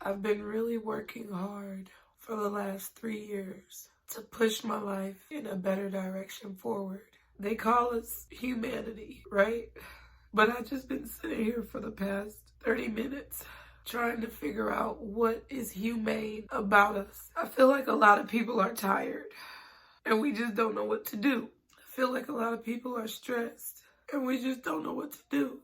I've been really working hard for the last 3 years to push my life in a better direction forward. They call us humanity, right? But I've just been sitting here for the past 30 minutes trying to figure out what is humane about us. I feel like a lot of people are tired and we just don't know what to do. I feel like a lot of people are stressed and we just don't know what to do.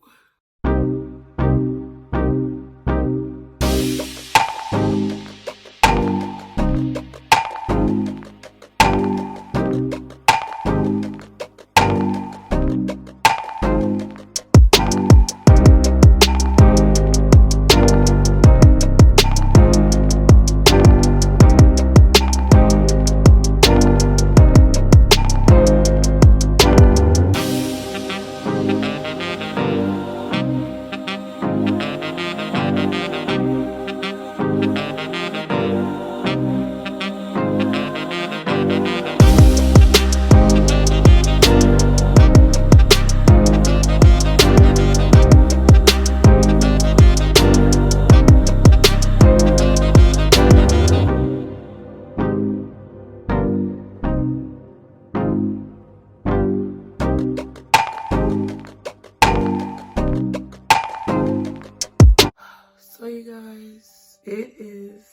So you guys, it is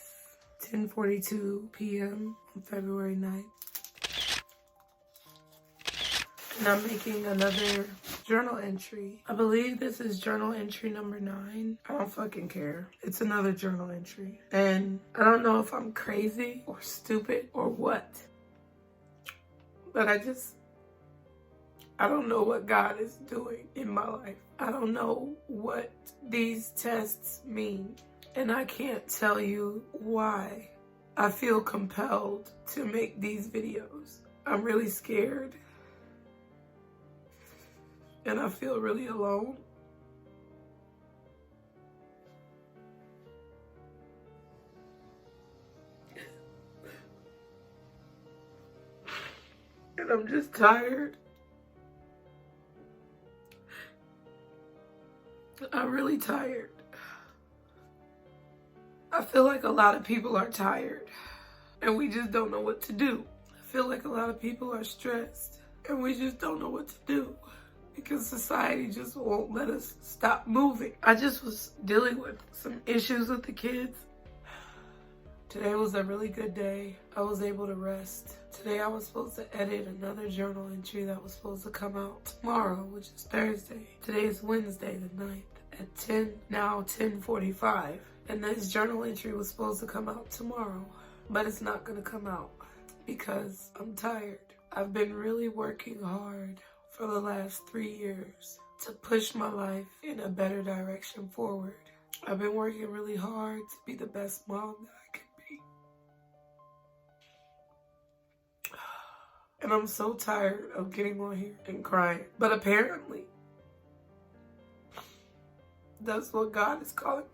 10:42 p.m. on February 9th. And I'm making another journal entry. I believe this is journal entry number 9. I don't fucking care. It's another journal entry. And I don't know if I'm crazy or stupid or what. But I don't know what God is doing in my life. I don't know what these tests mean. And I can't tell you why I feel compelled to make these videos. I'm really scared. And I feel really alone. And I'm just tired. I'm really tired. I feel like a lot of people are tired and we just don't know what to do. I feel like a lot of people are stressed and we just don't know what to do because society just won't let us stop moving. I just was dealing with some issues with the kids. Today was a really good day. I was able to rest. Today I was supposed to edit another journal entry that was supposed to come out tomorrow, which is Thursday. Today is Wednesday the 9th at 10:45. And this journal entry was supposed to come out tomorrow, but it's not gonna come out because I'm tired. I've been really working hard for the last 3 years to push my life in a better direction forward. I've been working really hard to be the best mom that I can be. And I'm so tired of getting on here and crying. But apparently, that's what God is calling me.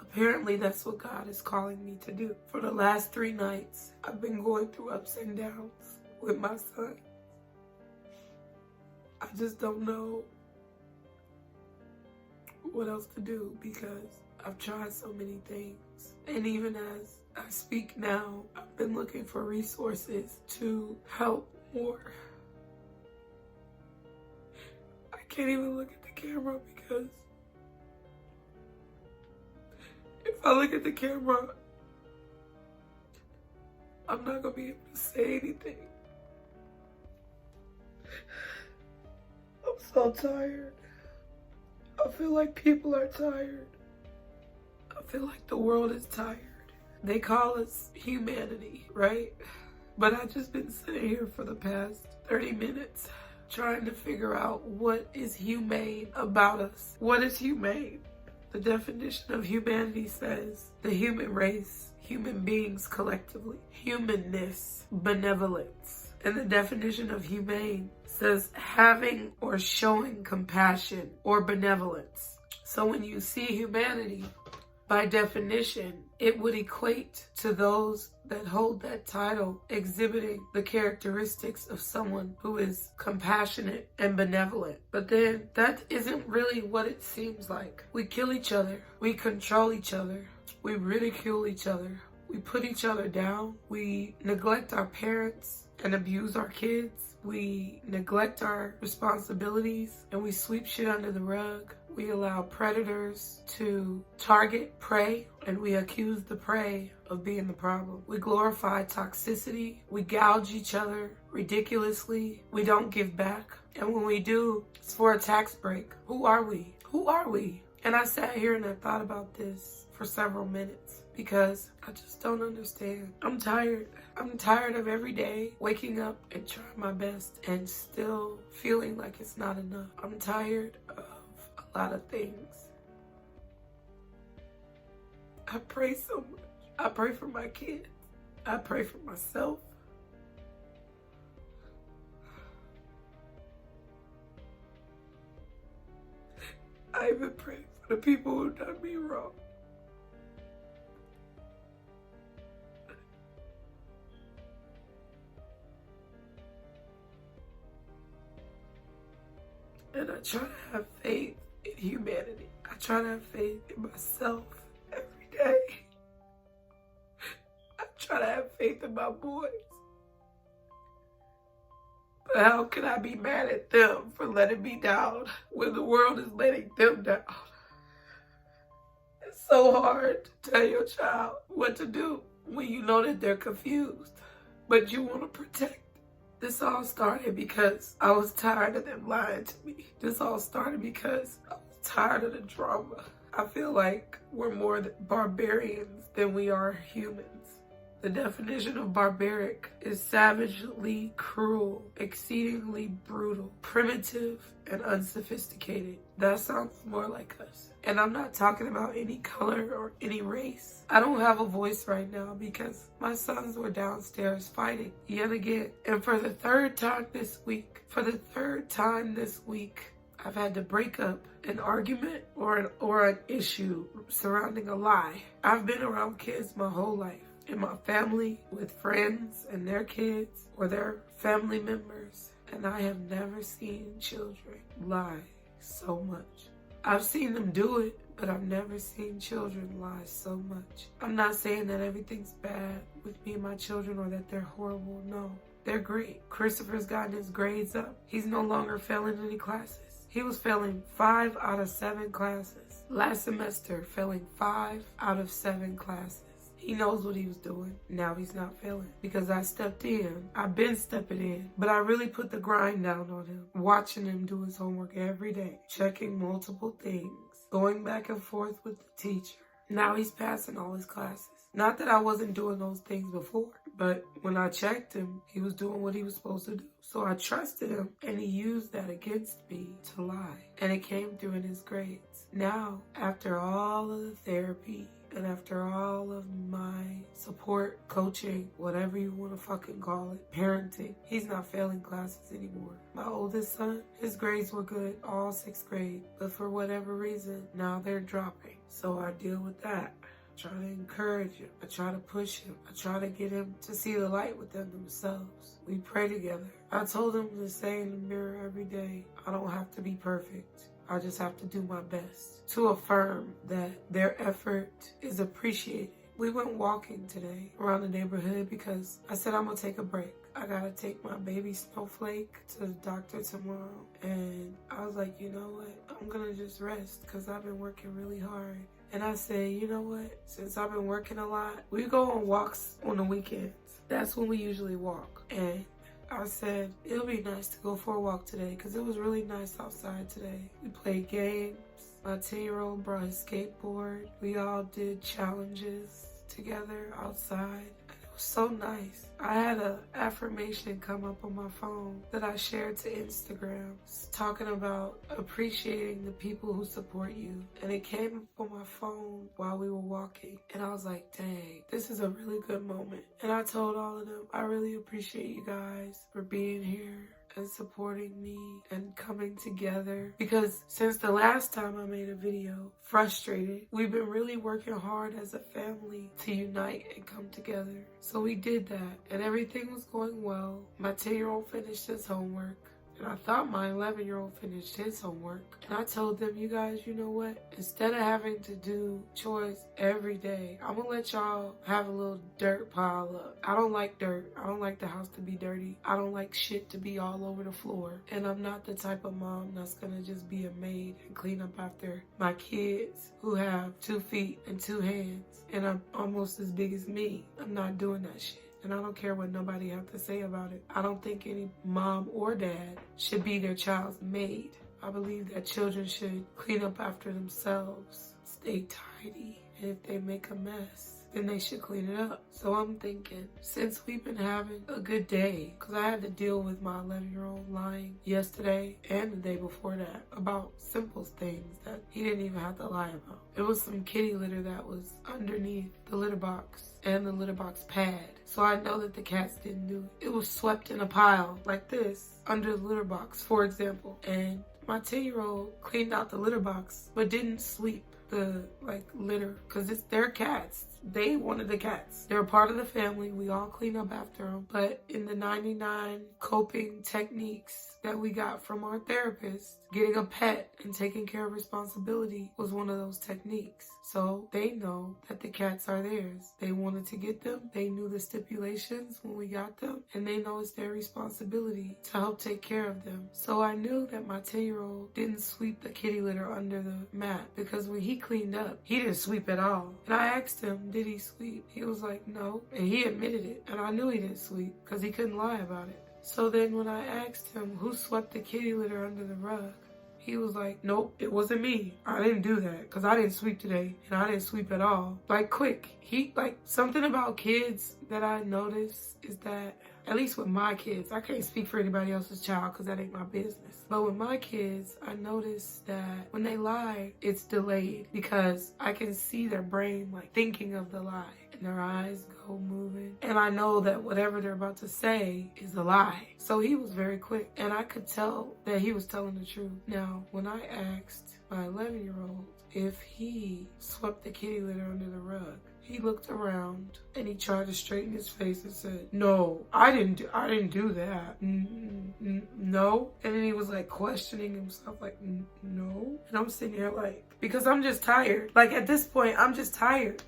Apparently, that's what God is calling me to do. For the last 3 nights, I've been going through ups and downs with my son. I just don't know what else to do because I've tried so many things. And even as I speak now, I've been looking for resources to help more. I can't even look at the camera because if I look at the camera, I'm not gonna be able to say anything. I'm so tired. I feel like people are tired. I feel like the world is tired. They call us humanity, right? But I've just been sitting here for the past 30 minutes trying to figure out what is humane about us. What is humane? The definition of humanity says the human race, human beings collectively, humanness, benevolence. And the definition of humane says having or showing compassion or benevolence. So when you see humanity, By definition, it would equate to those that hold that title exhibiting the characteristics of someone who is compassionate and benevolent. But then that isn't really what it seems like. We kill each other. We control each other. We ridicule each other. We put each other down. We neglect our parents and abuse our kids. We neglect our responsibilities and we sweep shit under the rug. We allow predators to target prey and we accuse the prey of being the problem. We glorify toxicity. We gouge each other ridiculously. We don't give back. And when we do, it's for a tax break. Who are we? Who are we? And I sat here and I thought about this for several minutes because I just don't understand. I'm tired. I'm tired of every day waking up and trying my best and still feeling like it's not enough. I'm tired of a lot of things. I pray so much. I pray for my kids. I pray for myself. I even pray for the people who done me wrong. And I try to have faith in humanity. I try to have faith in myself every day. I try to have faith in my boys. But how can I be mad at them for letting me down when the world is letting them down? It's so hard to tell your child what to do when you know that they're confused, but you want to protect. This all started because I was tired of them lying to me. This all started because I was tired of the drama. I feel like we're more barbarians than we are humans. The definition of barbaric is savagely cruel, exceedingly brutal, primitive, and unsophisticated. That sounds more like us. And I'm not talking about any color or any race. I don't have a voice right now because my sons were downstairs fighting yet again. And for the third time this week, I've had to break up an argument or an issue surrounding a lie. I've been around kids my whole life. In my family, with friends and their kids or their family members. And I have never seen children lie so much. I've seen them do it, but I've never seen children lie so much. I'm not saying that everything's bad with me and my children or that they're horrible. No, they're great. Christopher's gotten his grades up. He's no longer failing any classes. He was failing 5 out of 7 classes. Last semester, failing 5 out of 7 classes. He knows what he was doing. Now he's not failing because I stepped in. I've been stepping in, but I really put the grind down on him. Watching him do his homework every day, checking multiple things, going back and forth with the teacher. Now he's passing all his classes. Not that I wasn't doing those things before, but when I checked him, he was doing what he was supposed to do. So I trusted him and he used that against me to lie. And it came through in his grades. Now, after all of the therapy, and after all of my support, coaching, whatever you want to fucking call it, parenting, he's not failing classes anymore. My oldest son, his grades were good all 6th grade, but for whatever reason, now they're dropping. So I deal with that. I try to encourage him. I try to push him. I try to get him to see the light within themselves. We pray together. I told him to say in the mirror every day, I don't have to be perfect. I just have to do my best to affirm that their effort is appreciated. We went walking today around the neighborhood because I said I'm gonna take a break. I gotta take my baby Snowflake to the doctor tomorrow. And I was like, you know what? I'm gonna just rest because I've been working really hard. And I said, you know what? Since I've been working a lot, we go on walks on the weekends. That's when we usually walk. And I said, it'll be nice to go for a walk today because it was really nice outside today. We played games. My 10-year-old brought his skateboard. We all did challenges together outside. It was so nice. I had an affirmation come up on my phone that I shared to Instagram. It's talking about appreciating the people who support you. And it came up on my phone while we were walking. And I was like, dang, this is a really good moment. And I told all of them, I really appreciate you guys for being here and supporting me and coming together. Because since the last time I made a video, frustrated, we've been really working hard as a family to unite and come together. So we did that, and everything was going well. My 10-year-old finished his homework. And I thought my 11-year-old finished his homework. And I told them, you guys, you know what? Instead of having to do chores every day, I'm gonna let y'all have a little dirt pile up. I don't like dirt. I don't like the house to be dirty. I don't like shit to be all over the floor. And I'm not the type of mom that's gonna just be a maid and clean up after my kids who have 2 feet and 2 hands and are almost as big as me. I'm not doing that shit. And I don't care what nobody have to say about it. I don't think any mom or dad should be their child's maid. I believe that children should clean up after themselves, stay tidy, and if they make a mess, then they should clean it up. So I'm thinking, since we've been having a good day, because I had to deal with my 11-year-old lying yesterday and the day before that about simple things that he didn't even have to lie about. It was some kitty litter that was underneath the litter box and the litter box pad. So I know that the cats didn't do it. It was swept in a pile like this under the litter box, for example. And my 10-year-old cleaned out the litter box, but didn't sweep the litter, because it's their cats. They wanted the cats. They're a part of the family. We all clean up after them. But in the 99 coping techniques that we got from our therapist, getting a pet and taking care of responsibility was one of those techniques. So they know that the cats are theirs. They wanted to get them. They knew the stipulations when we got them. And they know it's their responsibility to help take care of them. So I knew that my 10-year-old didn't sweep the kitty litter under the mat, because when he cleaned up, he didn't sweep at all. And I asked him, did he sweep? He was like, no. And he admitted it. And I knew he didn't sweep because he couldn't lie about it. So then when I asked him who swept the kitty litter under the rug, he was like, nope, it wasn't me. I didn't do that because I didn't sweep today, and I didn't sweep at all. Quick. Something about kids that I noticed is that, at least with my kids, I can't speak for anybody else's child because that ain't my business. But with my kids, I noticed that when they lie, it's delayed because I can see their brain thinking of the lie. And their eyes go moving. And I know that whatever they're about to say is a lie. So he was very quick. And I could tell that he was telling the truth. Now, when I asked my 11-year-old if he swept the kitty litter under the rug, he looked around and he tried to straighten his face and said, no, I didn't do that. No. And then he was questioning himself no. And I'm sitting here because I'm just tired. At this point, I'm just tired.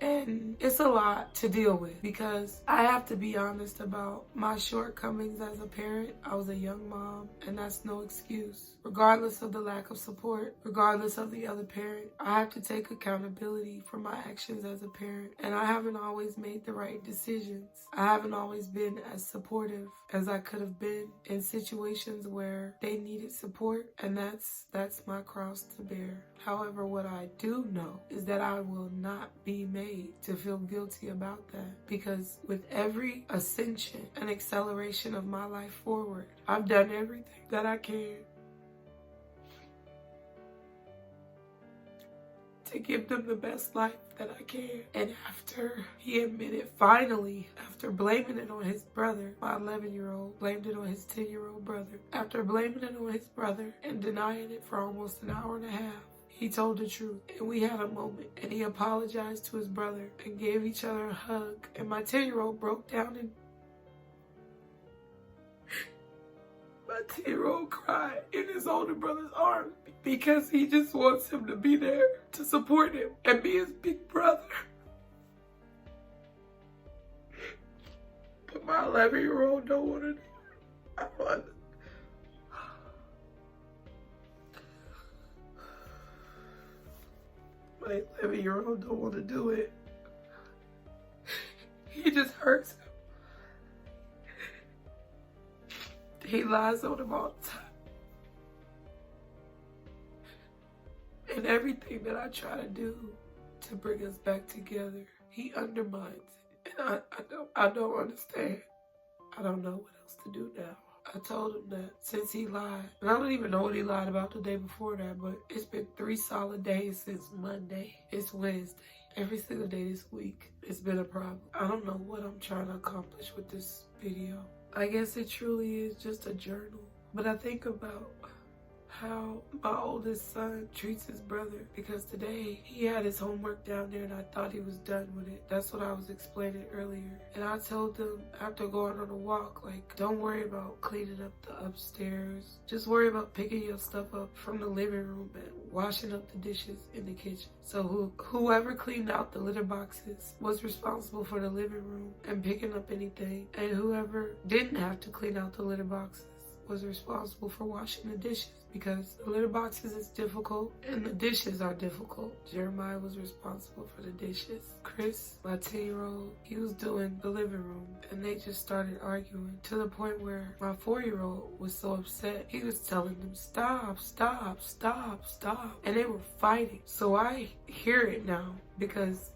And it's a lot to deal with because I have to be honest about my shortcomings as a parent. I was a young mom, and that's no excuse. Regardless of the lack of support, regardless of the other parent, I have to take accountability for my actions as a parent. And I haven't always made the right decisions. I haven't always been as supportive as I could have been in situations where they needed support, and that's my cross to bear. However, what I do know is that I will not be made to feel guilty about that, because with every ascension and acceleration of my life forward, I've done everything that I can to give them the best life that I can. And after he admitted, finally, after blaming it on his brother, my 11-year-old blamed it on his 10-year-old brother. After blaming it on his brother and denying it for almost an hour and a half, he told the truth, and we had a moment, and he apologized to his brother and gave each other a hug, and my 10-year-old broke down and my 10-year-old cried in his older brother's arms because he just wants him to be there to support him and be his big brother. But my 11-year-old don't want to do it. I don't understand. My 11-year-old don't want to do it. He just hurts him. He lies on him all the time. And everything that I try to do to bring us back together, he undermines it. And I don't understand. I don't know what else to do now. I told him that since he lied, and I don't even know what he lied about the day before that, but it's been 3 solid days since Monday. It's Wednesday. Every single day this week, it's been a problem. I don't know what I'm trying to accomplish with this video. I guess it truly is just a journal. But I think about how my oldest son treats his brother, because today he had his homework down there and I thought he was done with it. That's what I was explaining earlier. And I told them after going on a walk, like, don't worry about cleaning up the upstairs. Just worry about picking your stuff up from the living room and washing up the dishes in the kitchen. So whoever cleaned out the litter boxes was responsible for the living room and picking up anything. And whoever didn't have to clean out the litter boxes was responsible for washing the dishes, because the litter boxes is difficult and the dishes are difficult. Jeremiah was responsible for the dishes. Chris, my 10-year-old, he was doing the living room, and they just started arguing to the point where my 4-year-old was so upset. He was telling them, stop, stop, stop, stop. And they were fighting. So I hear it now because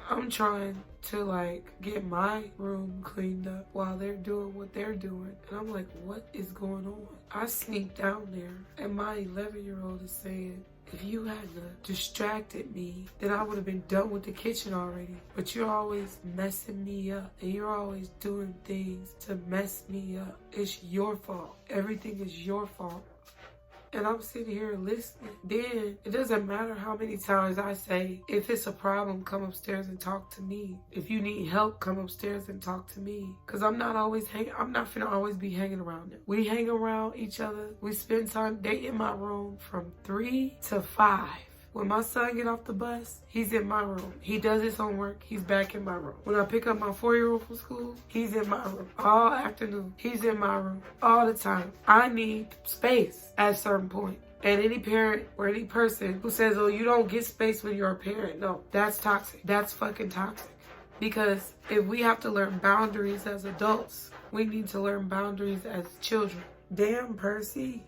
I'm trying to like get my room cleaned up while they're doing what they're doing. And I'm like, what is going on? I sneak down there and my 11-year-old is saying, if you hadn't distracted me, then I would have been done with the kitchen already. But you're always messing me up and you're always doing things to mess me up. It's your fault. Everything is your fault. And I'm sitting here listening. Then it doesn't matter how many times I say, if it's a problem, come upstairs and talk to me. If you need help, come upstairs and talk to me. Cause I'm not finna always be hanging around them. We hang around each other. We spend time. They in my room from 3 to 5. When my son get off the bus, he's in my room. He does his homework, he's back in my room. When I pick up my 4-year-old from school, he's in my room. All afternoon, he's in my room. All the time. I need space at a certain point. And any parent or any person who says, oh, you don't get space when you're a parent, no, that's toxic. That's fucking toxic. Because if we have to learn boundaries as adults, we need to learn boundaries as children. Damn, Percy.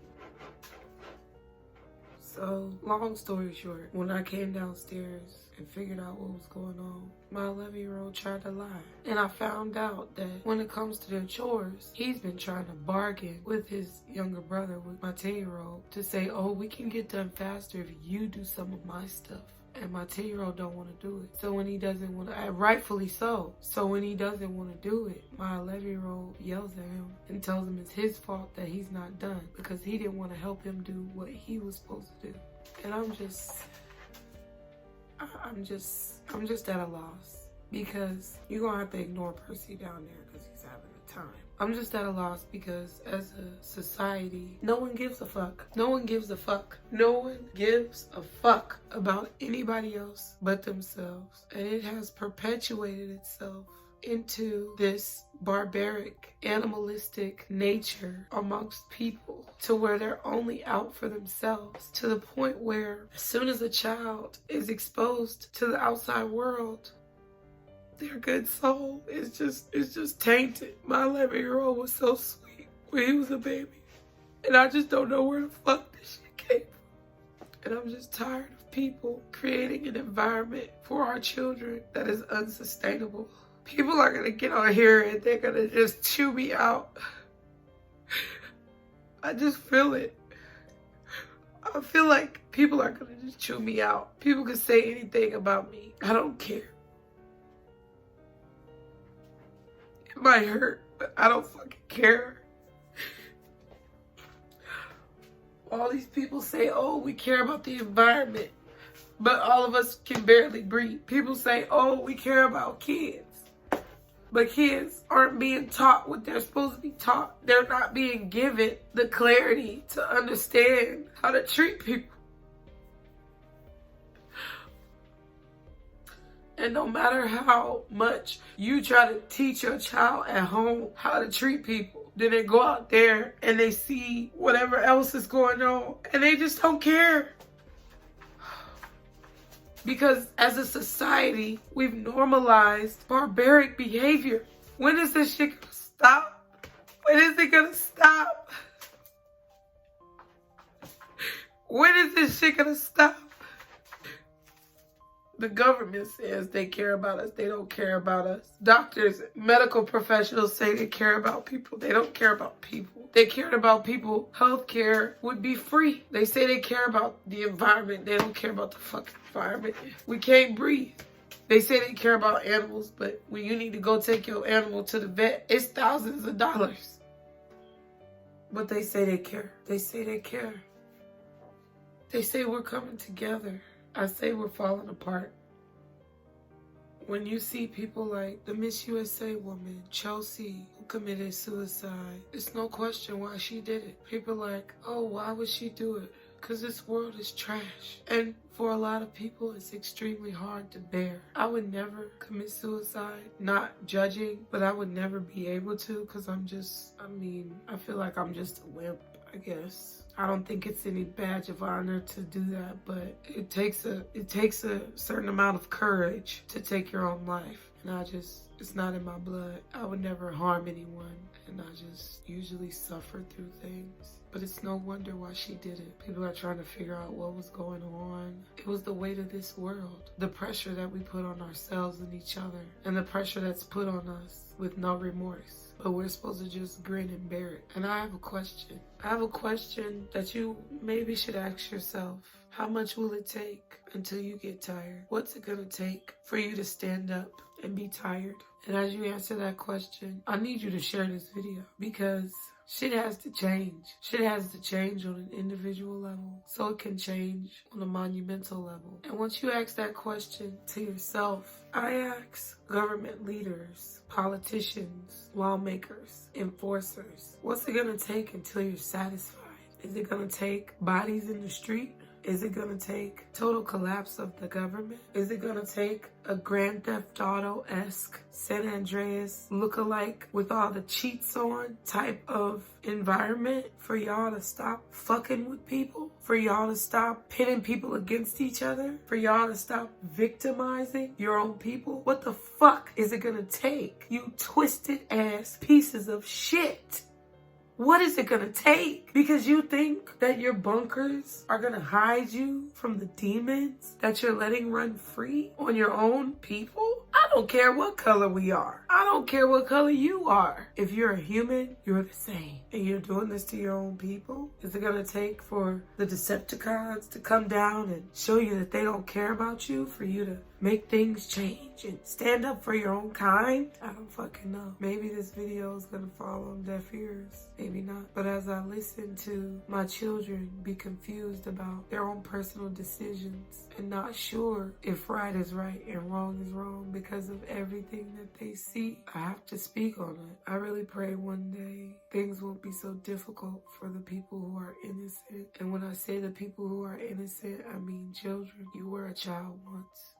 So, long story short, when I came downstairs and figured out what was going on, my 11-year-old tried to lie. And I found out that when it comes to their chores, he's been trying to bargain with his younger brother, with my 10-year-old, to say, oh, we can get done faster if you do some of my stuff. And my 10-year-old don't want to do it. So when he doesn't want to, rightfully so. So when he doesn't want to do it, my 11-year-old yells at him and tells him it's his fault that he's not done because he didn't want to help him do what he was supposed to do. And I'm just at a loss, because you're going to have to ignore Percy down there because he's having a time. I'm just at a loss because as a society, no one gives a fuck. No one gives a fuck. No one gives a fuck about anybody else but themselves. And it has perpetuated itself into this barbaric, animalistic nature amongst people, to where they're only out for themselves, to the point where as soon as a child is exposed to the outside world, their good soul is just tainted. My 11-year-old was so sweet when he was a baby, and I just don't know where the fuck this shit came from. And I'm just tired of people creating an environment for our children that is unsustainable. People are gonna get on here and they're gonna just chew me out. I just feel it. I feel like people are gonna just chew me out. People can say anything about me. I don't care. It might hurt, but I don't fucking care. All these people say, oh, we care about the environment, but all of us can barely breathe. People say, oh, we care about kids, but kids aren't being taught what they're supposed to be taught. They're not being given the clarity to understand how to treat people. And no matter how much you try to teach your child at home how to treat people, then they go out there and they see whatever else is going on and they just don't care. Because as a society, we've normalized barbaric behavior. When is this shit gonna stop? When is it gonna stop? When is this shit gonna stop? The government says they care about us. They don't care about us. Doctors, medical professionals say they care about people. They don't care about people. They cared about people. Healthcare would be free. They say they care about the environment. They don't care about the fucking environment. We can't breathe. They say they care about animals, but when you need to go take your animal to the vet, it's thousands of dollars. But they say they care. They say they care. They say we're coming together. I say we're falling apart. When you see people like the Miss USA woman, Chelsea, who committed suicide, it's no question why she did it. People like, oh, why would she do it? Because this world is trash. And for a lot of people, it's extremely hard to bear. I would never commit suicide, not judging, but I would never be able to because I feel like I'm just a wimp, I guess. I don't think it's any badge of honor to do that, but it takes a certain amount of courage to take your own life. And it's not in my blood. I would never harm anyone, and I just usually suffer through things. But it's no wonder why she did it. People are trying to figure out what was going on. It was the weight of this world, the pressure that we put on ourselves and each other, and the pressure that's put on us with no remorse. But we're supposed to just grin and bear it. And I have a question. I have a question that you maybe should ask yourself. How much will it take until you get tired? What's it gonna take for you to stand up and be tired? And as you answer that question, I need you to share this video because shit has to change. Shit has to change on an individual level so it can change on a monumental level. And once you ask that question to yourself, I ask government leaders, politicians, lawmakers, enforcers, what's it gonna take until you're satisfied? Is it gonna take bodies in the street? Is it gonna take total collapse of the government? Is it gonna take a Grand Theft Auto-esque San Andreas look-alike with all the cheats on type of environment for y'all to stop fucking with people? For y'all to stop pitting people against each other? For y'all to stop victimizing your own people? What the fuck is it gonna take? You twisted ass pieces of shit. What is it gonna take? Because you think that your bunkers are gonna hide you from the demons that you're letting run free on your own people? I don't care what color we are. I don't care what color you are. If you're a human, you're the same. And you're doing this to your own people? Is it gonna take for the Decepticons to come down and show you that they don't care about you for you to make things change and stand up for your own kind? I don't fucking know. Maybe this video is gonna fall on deaf ears. Maybe not. But as I listen to my children be confused about their own personal decisions and not sure if right is right and wrong is wrong because of everything that they see, I have to speak on it. I really pray one day things won't be so difficult for the people who are innocent. And when I say the people who are innocent, I mean children. You were a child once.